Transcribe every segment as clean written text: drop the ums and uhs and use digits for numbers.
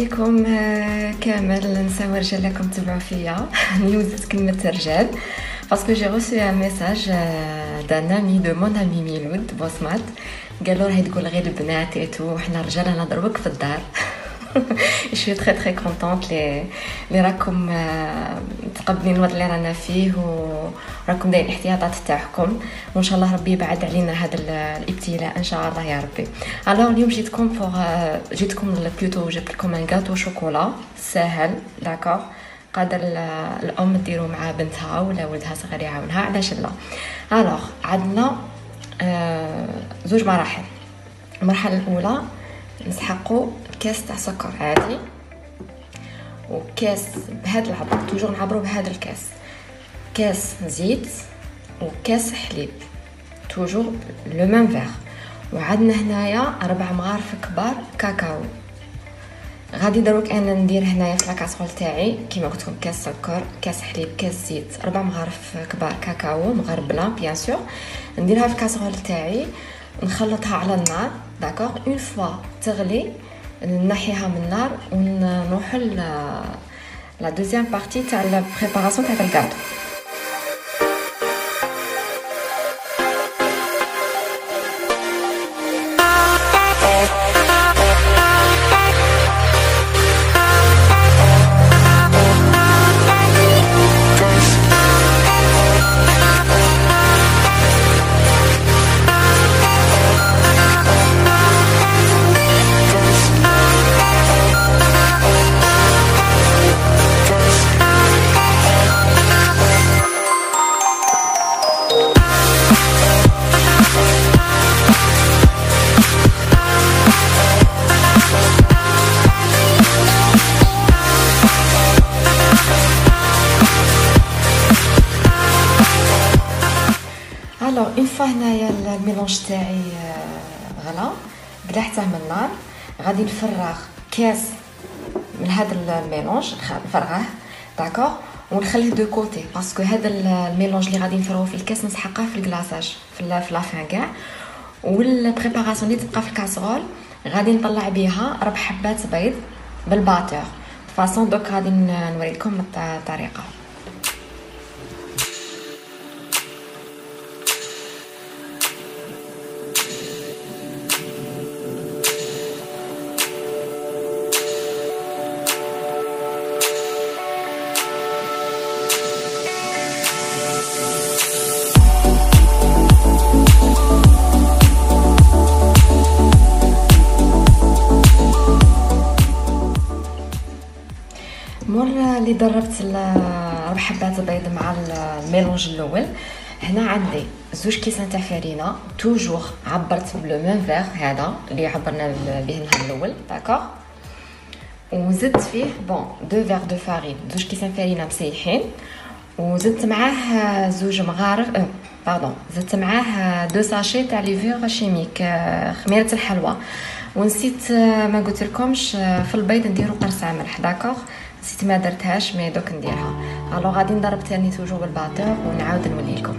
عليكم كامل نساو رجال راكم تبعوا فيا نيوزت كلمه رجال باسكو جي reçu un message d'un ami de mon ami ميلود بوسمات قالوا راهي تقول غير البنات ايتو حنا رجال نضربك في الدار. Je suis très très contente اللي راكم تقبلين الوضع اللي رانا فيه وراكم دايرين الاحتياطات تاعكم وان شاء الله ربي يبعد علينا هذا الابتلاء ان شاء الله يا ربي. الوغ اليوم جيتكم بلوتو جبت لكم ان غاتو شوكولا ساهل داكور قادر الام ديرو مع بنتها ولا ولدها صغير يعاونها علاش لا. الوغ عندنا زوج مراحل. المرحله الاولى نسحقوا كاس تاع سكر عادي وكاس بهذا العبر توجور نعبروا بهذا الكاس كاس زيت وكاس حليب توجور لو ميم فيغ. وعندنا هنايا 4 مغارف كبار كاكاو. غادي دروك انا ندير هنايا في لاكاسرول تاعي كيما قلت لكم كاس سكر كاس حليب كاس زيت 4 مغارف كبار كاكاو مغربله بيان سور. نديرها في الكاسرول تاعي نخلطها على النار داكوغ. اون فوا تغلي نحيها من النار ونروحوا لا دوزيام بارتي تاع لا بريباراسيون تاع الكاطو. الوغ اون فوا هنايا الميلونج تاعي غلا قلعته من النار. غادي نفرغ كاس من هذا الميلونج نفرغه داكوغ ونخليه دو كوتي باسكو هذا الميلونج اللي غادي نفرغوه في الكاس نسحقه في الكلاصاج في لافان كاع. والبريباراسيون اللي تبقى في الكاسرول غادي نطلع بها 4 حبات بيض بالباتور فاصون. دوك غادي نوريكم الطريقه. مور اللي ضربت 4 حبات بيض مع الميلونج الاول هنا عندي 2 كيسان تاع فرينه توجور عبرت بلو ميم فيغ هذا اللي عبرنا به النهار الاول داكوغ. وزدت فيه بون 2 فيغ دو فارين 2 كيسان فرينه مسيحين وزدت معاه 2 مغارف زدت معاه 2 ساشي تاع ليفور شيميك خميره الحلوى. ونسيت ما قلت لكمش في البيض نديرو قرصه ملح داكوغ نسيت ما درتهاش مي دوك نديرها. الو غادي نضرب ثاني توجور بالباتور ونعاود نولي لكم.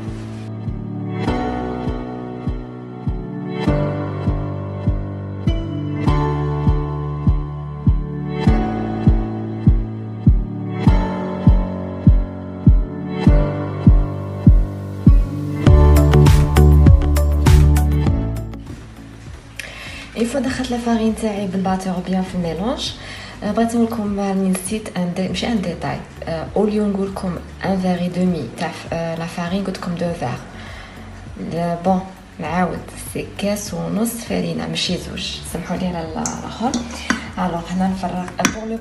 ايفو دخلت لا فارين تاعي بالباتور بيان في الميلونج. بغيت نقول لكم نسيت ماشي ان ديتاي اوليو نقول لكم 1 فيغ دومي تاع لا فارين قلت لكم 2 فيغ بون نعاود سي كاس ونص فرينه ماشي 2 سمحوا لي على الاخر. الوغ هنا نفرغ بور لو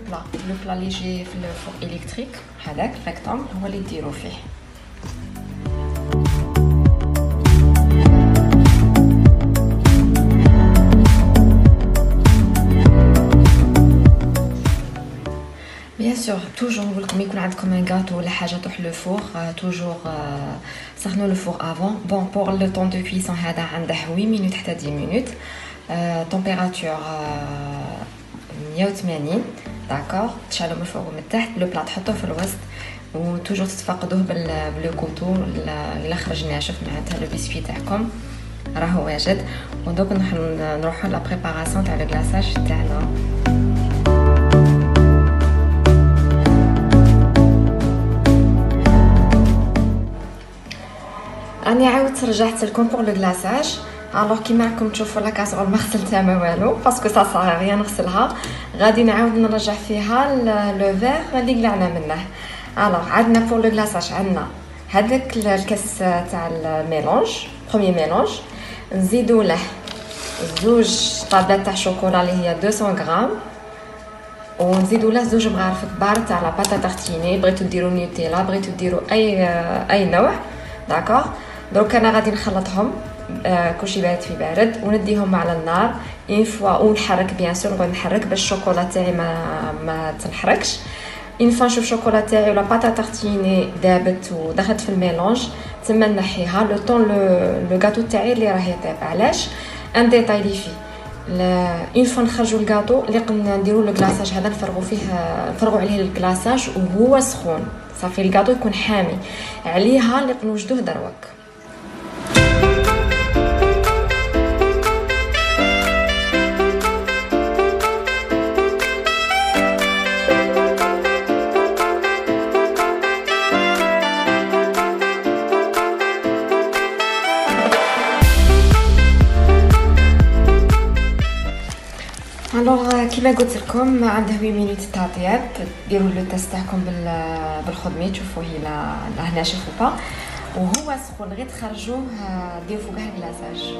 بلا اللي يجي في الفوق الكتريك هذاك ريكتانغل هو اللي ديروا فيه. بيان سور توجور نقول لكم يكون عندكم ان غاتو ولا حاجه تروح لو فور توجور سخنوا لو فور افون. بون بور لو طون دو كويسون هذا عنده 8 مينوت حتى 10 مينوت تمبيراتور 180 داكوغ. تشعلوا من الفوق ومن التحت. لو بلا تحطوه في الوسط وتوجور تتفقدوه بلو كوتو الا خرج ناشف معناتها لو بيسكوي تاعكم راهو واجد. ودوك نروحوا لا بريباراسيون تاع لو كلاصاج تاعنا. راني عاودت رجعت لكم بور لو غلاساج. الوغ كيما راكم تشوفوا لا كاسرول ما غسلتها ما والو باسكو سا صار غير نغسلها. غادي نعاود نرجع فيها لو فيغ اللي قلعنا منه. الوغ عندنا بور لو غلاساج عندنا هذاك الكاس تاع الميلونج بروميير ميلونج، نزيدوا له زوج طابلات تاع شوكولا اللي هي 200 غرام، ونزيدوا له زوج مغارف كبار تاع لا باتا تارتيني. بغيتو ديروا نيوتيلا، بغيتو ديروا اي نوع داكوغ. دونك انا غادي نخلطهم كلشي بارد في بارد ونديهم على النار اون فوا ونحرك بيان سور. نقعد نحرك باش الشوكولا تاعي ما تنحرقش. اون فوا نشوف الشوكولا تاعي ولا باتا تارتيني دابت ودخلت في الميلونج تما نحيها لو طون لو غاتو تاعي اللي راه يطيب. علاش ان ديتاي اللي فيه اون فوا نخرجوا الكاطو اللي قلنا نديروا لو غلاساج هذا نفرغوا عليه الكلاساج وهو سخون صافي الكاطو يكون حامي عليها اللي نوجدوه دروك. الوغ كيما قلت لكم عنده 8 مينوت تاع طياب. ديروا لو تيست تاعكم بالخدمي تشوفوه الا ناشف و با، وهو سخون غير تخرجوه ديروا فوقه الكلاصاج.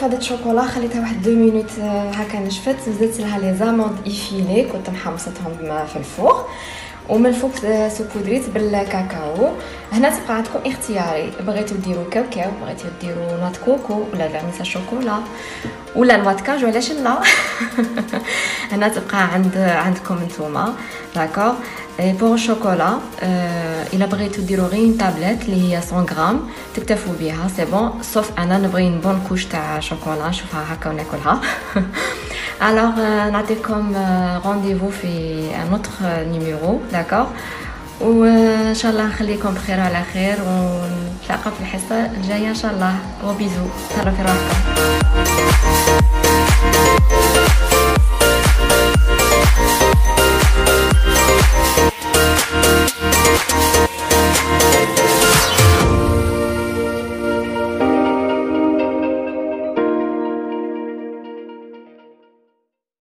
فادت شوكولا خليتها واحد 2 مينوت هكا نشفت. زدت لها لي زاموند ايفيلي كنت محمصتهم في الفوق، ومن الفوق سوبودريت بالكاكاو. هنا تبقى عندكم اختياري، بغيتو ديروا كاوكاو، بغيتو ديروا نوت كوكو ولا فانيسا شوكولا ولا الوات كاجو، علاش لا. هنا تبقى عندكم نتوما داكوغ. بور الشوكولا الا بغيتو ديروا غير اون طابلت اللي هي 100 غرام تكتفوا بها سي بون، سوف انا نبغي اون بون كوش تاع شوكولا نشوفها هكا وناكلها. الوغ نعطيكم رونديفو في ان اوتر نيميرو داكوغ، وان شاء الله نخليكم بخير على خير، ونتلاقى في الحصه الجايه ان شاء الله. وبيزو، تهلاو في روحكم.